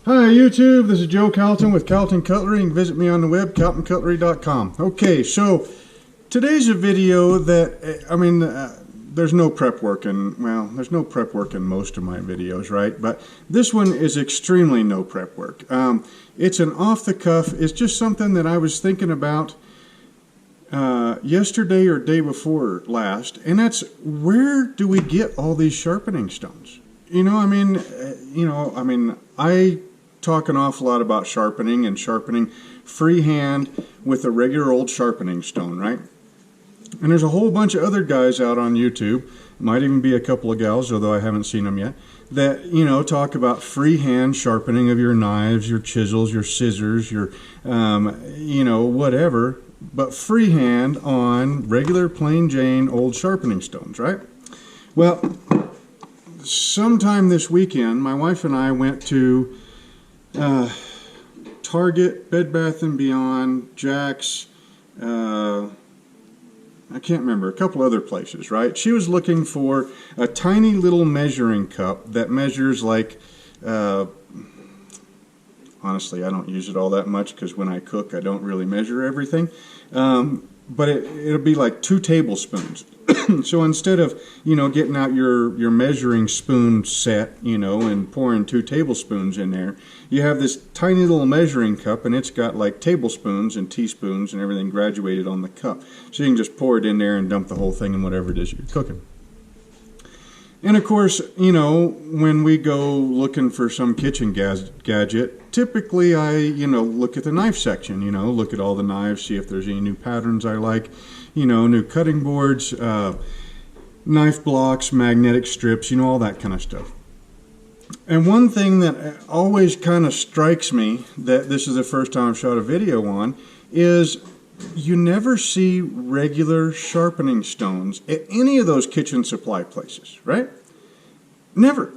Hi YouTube, this is Joe Calton with Calton Cutlery. You can visit me on the web, caltoncutlery.com. Okay, so today's a video that, there's no prep work in, well, there's no prep work in most of my videos, right? But this one is extremely no prep work. It's an off the cuff, it's just something that I was thinking about yesterday or day before last, and that's where do we get all these sharpening stones? I talk an awful lot about sharpening and sharpening freehand with a regular old sharpening stone, right? And there's a whole bunch of other guys out on YouTube, might even be a couple of gals, although I haven't seen them yet, that, talk about freehand sharpening of your knives, your chisels, your scissors, your, whatever, but freehand on regular plain Jane old sharpening stones, right? Well, sometime this weekend, my wife and I went to Target, Bed Bath & Beyond, Jack's, I can't remember, a couple other places, right? She was looking for a tiny little measuring cup that measures like, honestly, I don't use it all that much because when I cook, I don't really measure everything. But it'll be like 2 tablespoons. So instead of, getting out your measuring spoon set, and pouring 2 tablespoons in there, you have this tiny little measuring cup, and it's got like tablespoons and teaspoons and everything graduated on the cup. So you can just pour it in there and dump the whole thing in whatever it is you're cooking. And of course, when we go looking for some kitchen gadget, typically I, look at the knife section, look at all the knives, see if there's any new patterns I like, new cutting boards, knife blocks, magnetic strips, all that kind of stuff. And one thing that always kind of strikes me, that this is the first time I've shot a video on, is you never see regular sharpening stones at any of those kitchen supply places, right? Never.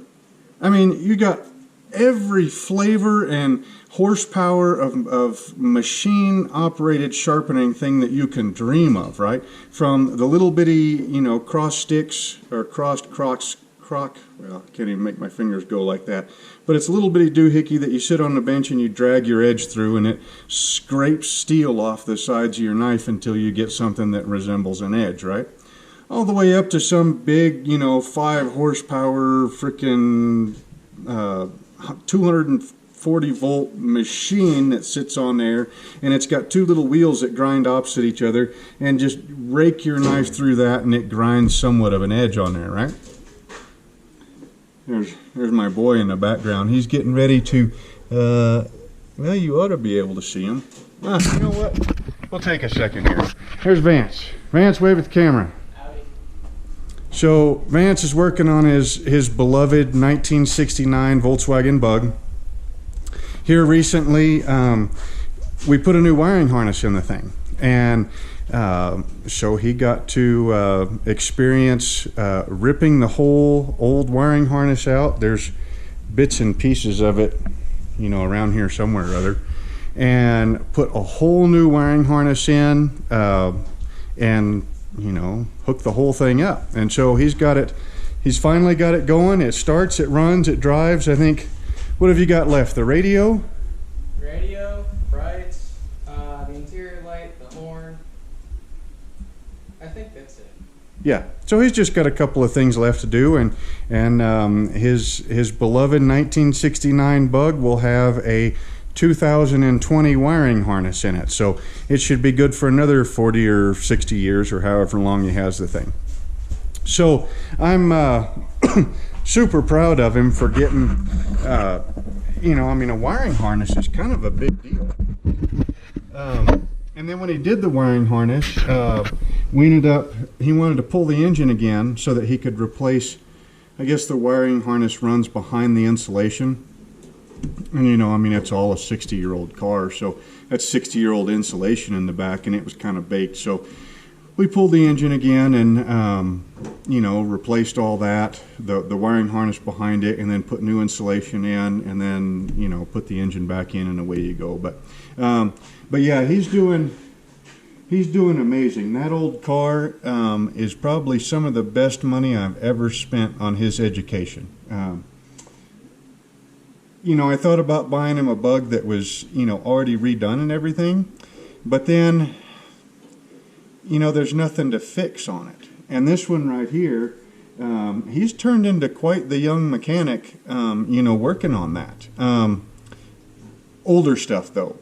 I mean, you got every flavor and horsepower of machine-operated sharpening thing that you can dream of, right? From the little bitty, cross sticks or well, I can't even make my fingers go like that. But it's a little bitty doohickey that you sit on the bench and you drag your edge through, and it scrapes steel off the sides of your knife until you get something that resembles an edge, right? All the way up to some big, 5 horsepower freaking 240 volt machine that sits on there, and it's got 2 little wheels that grind opposite each other, and just rake your knife through that and it grinds somewhat of an edge on there, right? There's my boy in the background. He's getting ready to, well, you ought to be able to see him. You know what? We'll take a second here. Here's Vance. Vance, wave at the camera. Howdy. So Vance is working on his beloved 1969 Volkswagen Bug. Here recently, we put a new wiring harness in the thing. And so he got to experience ripping the whole old wiring harness out. There's bits and pieces of it, around here somewhere or other, and put a whole new wiring harness in, and hook the whole thing up. And so he's finally got it going. It starts, it runs, it drives. I think, what have you got left? The radio, brights, the interior light, the horn. I think that's it. Yeah, so he's just got a couple of things left to do, and his beloved 1969 Bug will have a 2020 wiring harness in it, so it should be good for another 40 or 60 years or however long he has the thing. So I'm super proud of him for getting, a wiring harness is kind of a big deal. And then when he did the wiring harness, he wanted to pull the engine again so that he could replace, I guess the wiring harness runs behind the insulation. And it's all a 60-year-old car, so that's 60-year-old insulation in the back, and it was kind of baked. So we pulled the engine again and, replaced all that, the wiring harness behind it, and then put new insulation in, and then, put the engine back in, and away you go. But yeah, he's doing amazing. That old car is probably some of the best money I've ever spent on his education. I thought about buying him a bug that was, already redone and everything, but then, there's nothing to fix on it. And this one right here, he's turned into quite the young mechanic, working on that. Older stuff, though.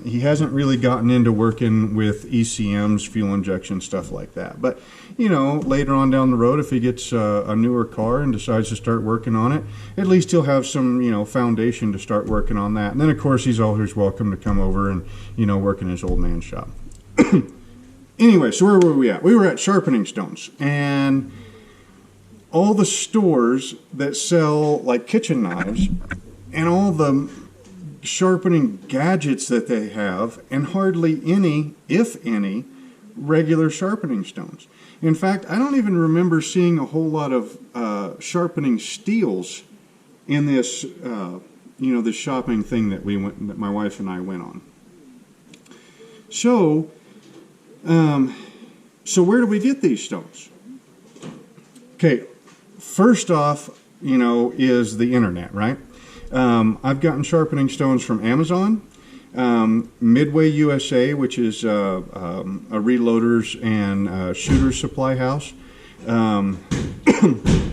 He hasn't really gotten into working with ECMs, fuel injection, stuff like that. But, later on down the road, if he gets a newer car and decides to start working on it, at least he'll have some, foundation to start working on that. And then, of course, he's always welcome to come over and, work in his old man shop. Anyway, so where were we at? We were at sharpening stones. And all the stores that sell, like, kitchen knives and all the sharpening gadgets that they have, and hardly any, if any, regular sharpening stones. In fact, I don't even remember seeing a whole lot of sharpening steels in this, this shopping thing that my wife and I went on. So where do we get these stones? Okay, first off, is the internet, right? I've gotten sharpening stones from Amazon, Midway USA, which is a reloaders and shooters supply house,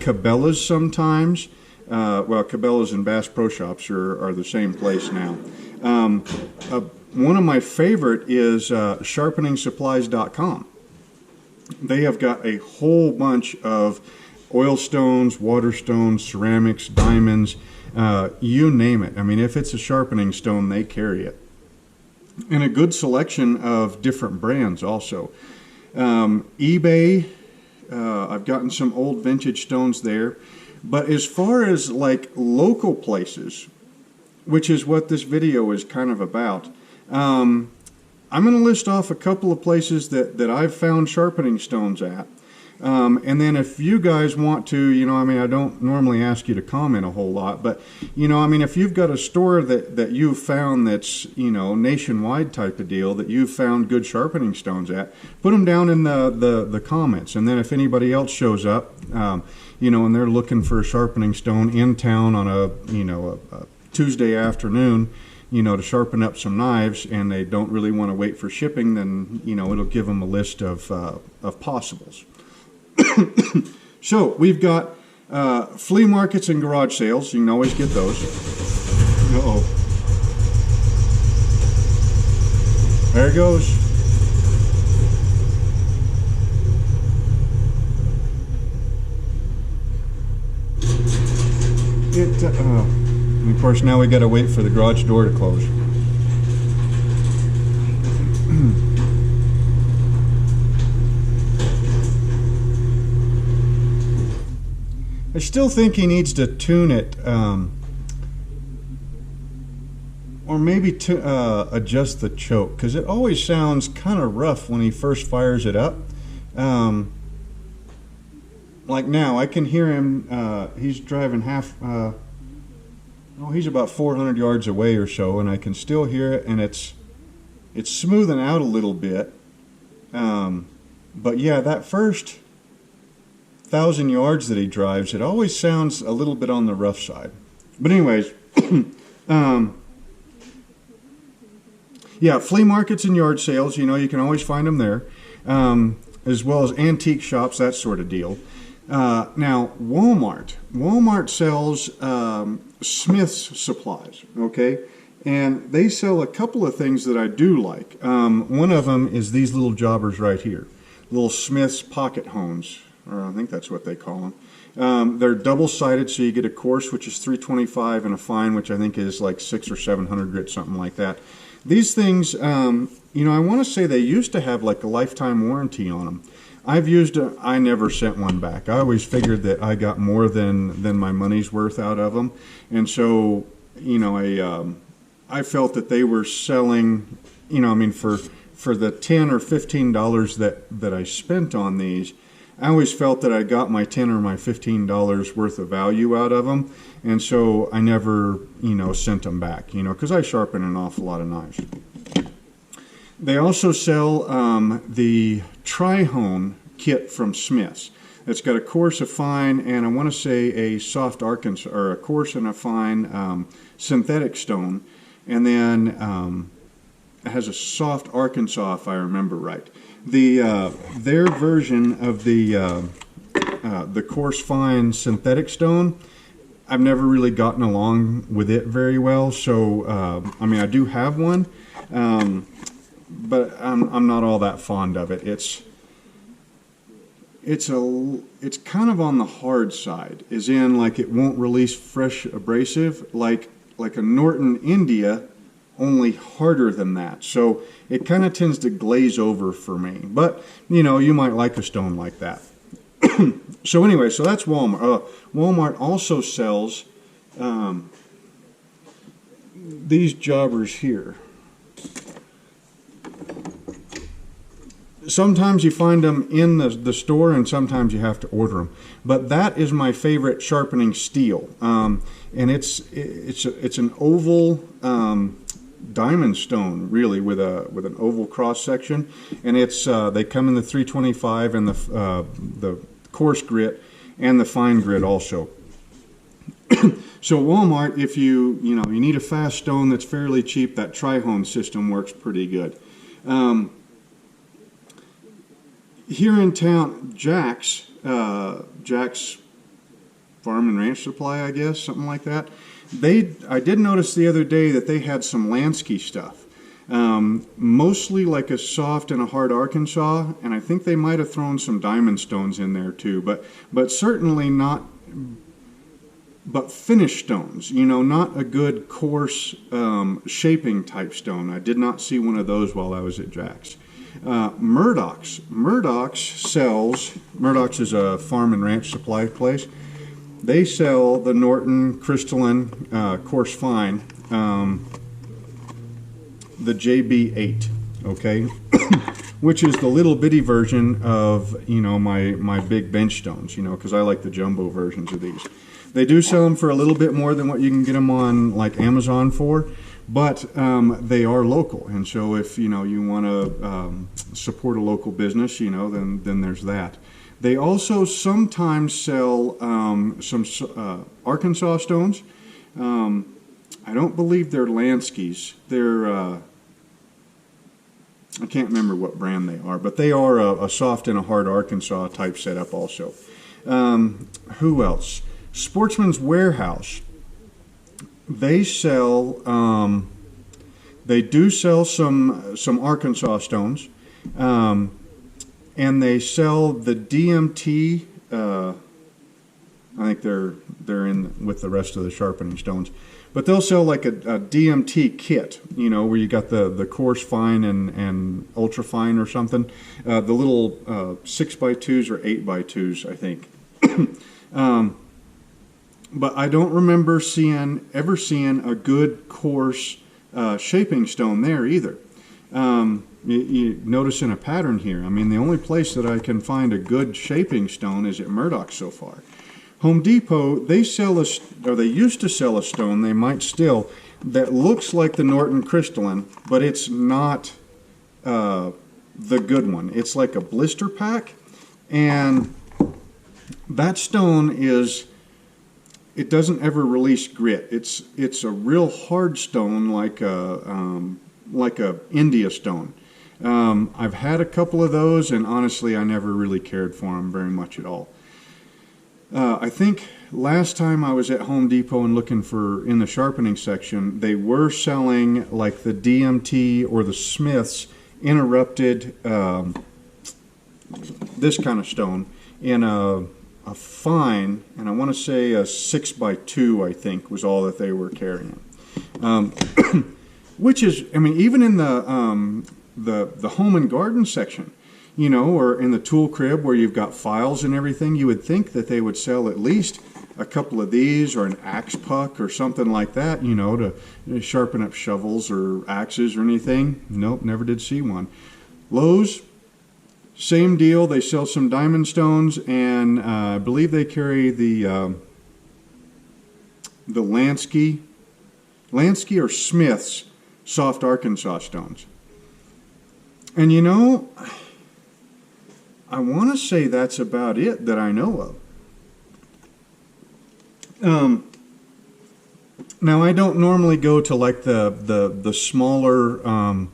Cabela's sometimes. Cabela's and Bass Pro Shops are the same place now. One of my favorite is sharpeningsupplies.com. They have got a whole bunch of oil stones, water stones, ceramics, diamonds, you name it. I mean, if it's a sharpening stone, they carry it. And a good selection of different brands also. eBay, I've gotten some old vintage stones there. But as far as like local places, which is what this video is kind of about, I'm going to list off a couple of places that I've found sharpening stones at. And then if you guys want to, I don't normally ask you to comment a whole lot, but, if you've got a store that you've found that's, nationwide type of deal, that you've found good sharpening stones at, put them down in the comments. And then if anybody else shows up, and they're looking for a sharpening stone in town on a Tuesday afternoon, to sharpen up some knives, and they don't really want to wait for shipping, then, it'll give them a list of possibles. So we've got flea markets and garage sales. You can always get those. Uh-oh. There it goes. And of course, now we got to wait for the garage door to close. I still think he needs to tune it, or maybe to adjust the choke, because it always sounds kind of rough when he first fires it up. Like now, I can hear him. He's driving he's about 400 yards away or so, and I can still hear it, and it's smoothing out a little bit. But yeah, that first 1,000 yards that he drives, it always sounds a little bit on the rough side. But anyways, yeah, flea markets and yard sales, you can always find them there, as well as antique shops, that sort of deal. Now, Walmart sells Smith's supplies, okay? And they sell a couple of things that I do like. One of them is these little jobbers right here, little Smith's pocket hones. Or I think that's what they call them. They're double-sided, so you get a coarse, which is 325, and a fine, which I think is like 600 or 700 grit, something like that. These things, I want to say they used to have like a lifetime warranty on them. I've used it. I never sent one back. I always figured that I got more than my money's worth out of them, and so I felt that they were selling, for the $10 or $15 that I spent on these. I always felt that I got my $10 or my $15 worth of value out of them, and so I never, sent them back, because I sharpen an awful lot of knives. They also sell the Tri-Hone kit from Smith's. It's got a coarse, a fine, and I want to say a soft Arkansas, or a coarse and a fine synthetic stone. And then it has a soft Arkansas, if I remember right. Their version of the coarse fine synthetic stone, I've never really gotten along with it very well. So I mean, I do have one, but I'm not all that fond of it. It's kind of on the hard side, as in like it won't release fresh abrasive like a Norton India, only harder than that. So it kind of tends to glaze over for me. But, you know, you might like a stone like that. So anyway, so that's Walmart. Walmart also sells these jobbers here. Sometimes you find them in the store, and sometimes you have to order them. But that is my favorite sharpening steel, and it's an oval diamond stone, really, with an oval cross section, and they come in the 325 and the coarse grit and the fine grit also. So Walmart, if you need a fast stone that's fairly cheap, that Trihone system works pretty good. Here in town, Jack's Farm and Ranch Supply, I guess, something like that. I did notice the other day that they had some Lansky stuff, mostly like a soft and a hard Arkansas, and I think they might have thrown some diamond stones in there too, but certainly not. But finished stones, not a good coarse shaping type stone. I did not see one of those while I was at Jack's. Murdoch's is a farm and ranch supply place. They sell the Norton crystalline coarse fine, the JB8, okay, which is the little bitty version of my big bench stones, because I like the jumbo versions of these. They do sell them for a little bit more than what you can get them on like Amazon for. But they are local, and so if you want to support a local business, then there's that. They also sometimes sell some Arkansas stones. I don't believe they're Lansky's. They're I can't remember what brand they are, but they are a soft and a hard Arkansas type setup also. Who else? Sportsman's Warehouse. They sell, they do sell some Arkansas stones, and they sell the DMT. I think they're in with the rest of the sharpening stones, but they'll sell like a DMT kit, where you got the coarse fine and ultra fine or something, the little 6x2s or 8x2s, I think. But I don't remember ever seeing a good coarse shaping stone there either. You noticing a pattern here. I mean, the only place that I can find a good shaping stone is at Murdoch so far. Home Depot, they used to sell a stone, they might still, that looks like the Norton crystalline, but it's not the good one. It's like a blister pack, and that stone it doesn't ever release grit. It's a real hard stone, like a India stone. I've had a couple of those, and honestly, I never really cared for them very much at all. I think last time I was at Home Depot and looking in the sharpening section, they were selling like the DMT or the Smith's interrupted this kind of stone in a fine, and I want to say a 6x2, I think, was all that they were carrying. Which is, I mean, even in the home and garden section, or in the tool crib where you've got files and everything, you would think that they would sell at least a couple of these or an axe puck or something like that, to sharpen up shovels or axes or anything. Nope, never did see one. Lowe's, same deal. They sell some diamond stones, and I believe they carry the Lansky or Smith's soft Arkansas stones. And I want to say that's about it that I know of. Now, I don't normally go to like the smaller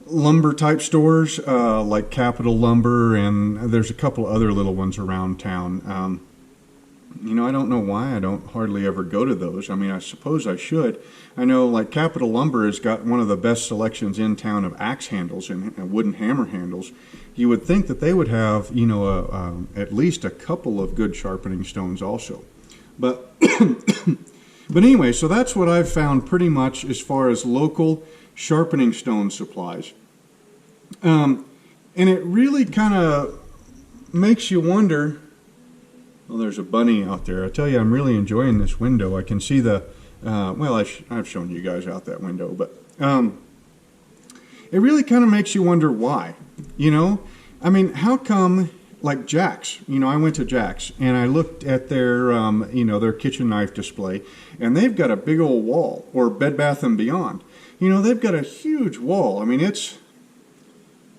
lumber type stores like Capital Lumber, and there's a couple other little ones around town. You know, I don't know why I don't hardly ever go to those. I mean, I suppose I should. I know like Capital Lumber has got one of the best selections in town of axe handles and wooden hammer handles. You would think that they would have, you know, at least a couple of good sharpening stones also. But but anyway, so that's what I've found pretty much as far as local sharpening stone supplies. And it really kind of makes you wonder. Well, there's a bunny out there. I tell you, I'm really enjoying this window. I can see the, well, I've shown you guys out that window, but it really kind of makes you wonder why. You know, I mean, how come, like Jack's, you know, I went to Jack's and I looked at their, you know, their kitchen knife display, and they've got a big old wall, or Bed Bath & Beyond. You know, they've got a huge wall. I mean, it's,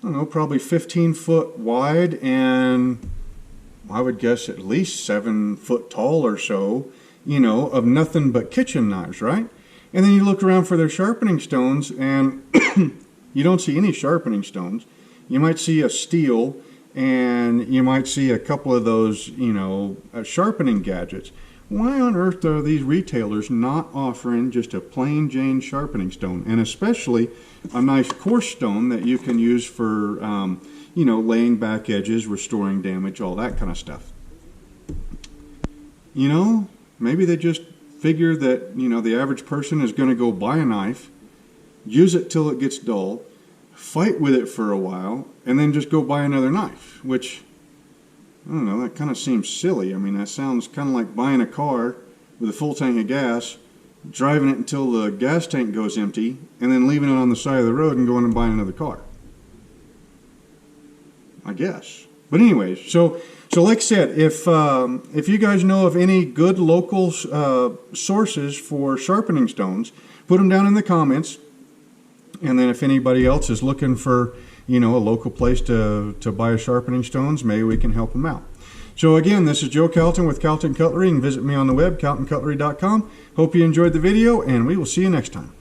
I don't know, probably 15 foot wide and I would guess at least 7 foot tall or so, you know, of nothing but kitchen knives, right? And then you look around for their sharpening stones and you don't see any sharpening stones. You might see a steel and you might see a couple of those, you know, sharpening gadgets. Why on earth are these retailers not offering just a plain Jane sharpening stone, and especially a nice coarse stone that you can use for, you know, laying back edges, restoring damage, all that kind of stuff? You know, maybe they just figure that, you know, the average person is going to go buy a knife, use it till it gets dull, fight with it for a while, and then just go buy another knife, which, I don't know, that kind of seems silly. I mean, that sounds kind of like buying a car with a full tank of gas, driving it until the gas tank goes empty, and then leaving it on the side of the road and going and buying another car, I guess. But anyways, so like I said, if you guys know of any good local sources for sharpening stones, put them down in the comments. And then if anybody else is looking for, you know, a local place to buy sharpening stones, maybe we can help them out. So again, this is Joe Calton with Calton Cutlery, and visit me on the web, caltoncutlery.com. Hope you enjoyed the video, and we will see you next time.